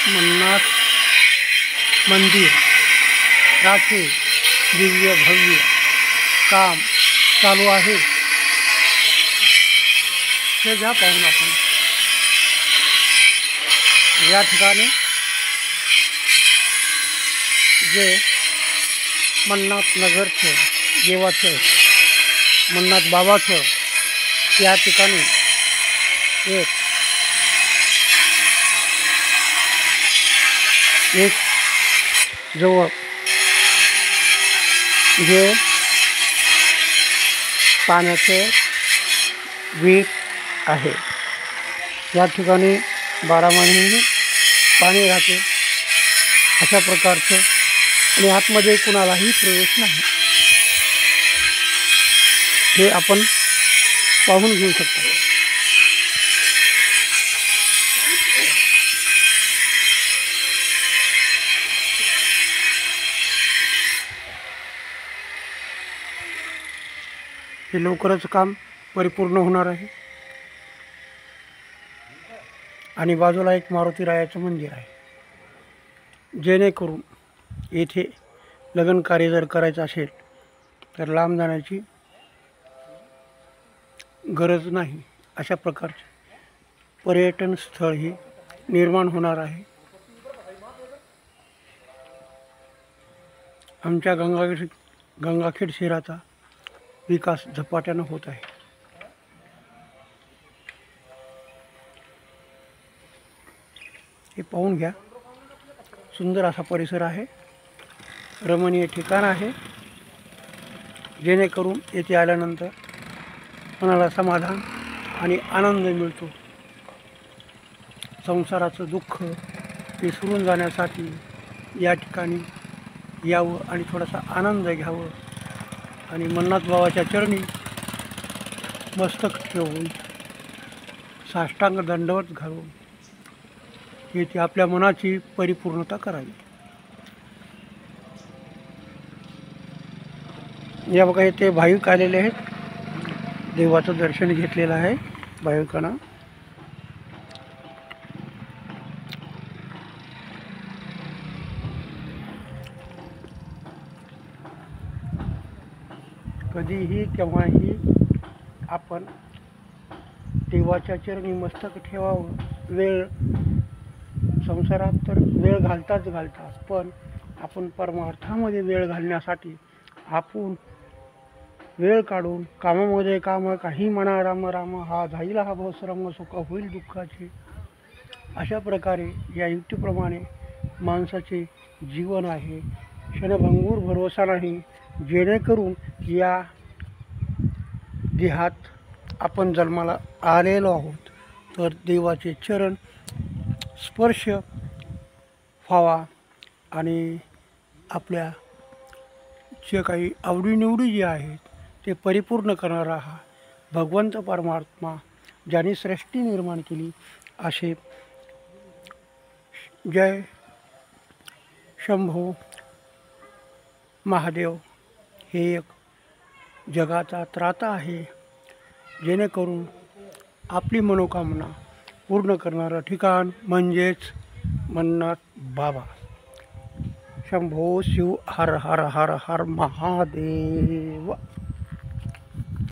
मन्नाथ मंदिर राखे दिव्य भव्य काम चालू आहे। ते घ्या पाहून आपण या ठिकाणी जे मन्नाथ नगरचं देवाचं मन्नाथ बाबाचं या ठिकाणी एक जवळ जे पाण्याचे विहीर आहे। या ठिकाणी 12 महिने पाणी राहते अशा प्रकारचं आणि आतमध्ये कुणालाही प्रवेश नाही हे आपण पाहून घेऊ शकतो। हे लवकरच काम परिपूर्ण होणार आहे आणि बाजूला एक मारुतीरायाचं मंदिर आहे। जेणेकरून येथे लग्न कार्य जर करायचं असेल तर लांब जाण्याची गरज नाही, अशा प्रकारचे पर्यटन स्थळ हे निर्माण होणार आहे। आमच्या गंगाखेड शहराचा विकास झपाट्यानं होत आहे। हे पाहून घ्या, सुंदर असा परिसर आहे, रमणीय ठिकाण आहे, जेणेकरून येथे आल्यानंतर मनाला समाधान आणि आनंद मिळतो। संसाराचं दुःख विसरून जाण्यासाठी या ठिकाणी यावं आणि थोडासा आनंद घ्यावं आणि मन्नाथ बाबाच्या चरणी मस्तक ठेवून साष्टांग दंडवत घालून येथे आपल्या मनाची परिपूर्णता करावी। या बघा इथे भाविक आलेले आहेत, देवाचं दर्शन घेतलेलं आहे भाविकांना। कधीही केव्हाही आपण देवाच्या चरणी मस्तक ठेवावं। वेळ संसारात तर वेळ घालताच, पण आपण परमार्थामध्ये वेळ घालण्यासाठी आपण वेळ काढून कामामध्ये काम, काही म्हणा राम राम, हा जाईल हा भवश्रम, सुख होईल दुःखाचे, अशा प्रकारे या युक्तीप्रमाणे माणसाचे जीवन आहे। क्षणभंगूर भरोसा नाही, जेणेकरून या देहात आपण जन्माला आलेलो आहोत तर देवाचे चरण स्पर्श व्हावा आणि आपल्या जे काही आवडीनिवडी जे आहेत ते परिपूर्ण करणारा हा भगवंत परमात्मा ज्याने सृष्टी निर्माण केली असे जय शंभो महादेव हे एक जगाचा त्राता आहे, जेणेकरून आपली मनोकामना पूर्ण करणारं ठिकाण म्हणजेच मन्नाथ बाबा। शंभो शिव हर हर हर हर महादेव।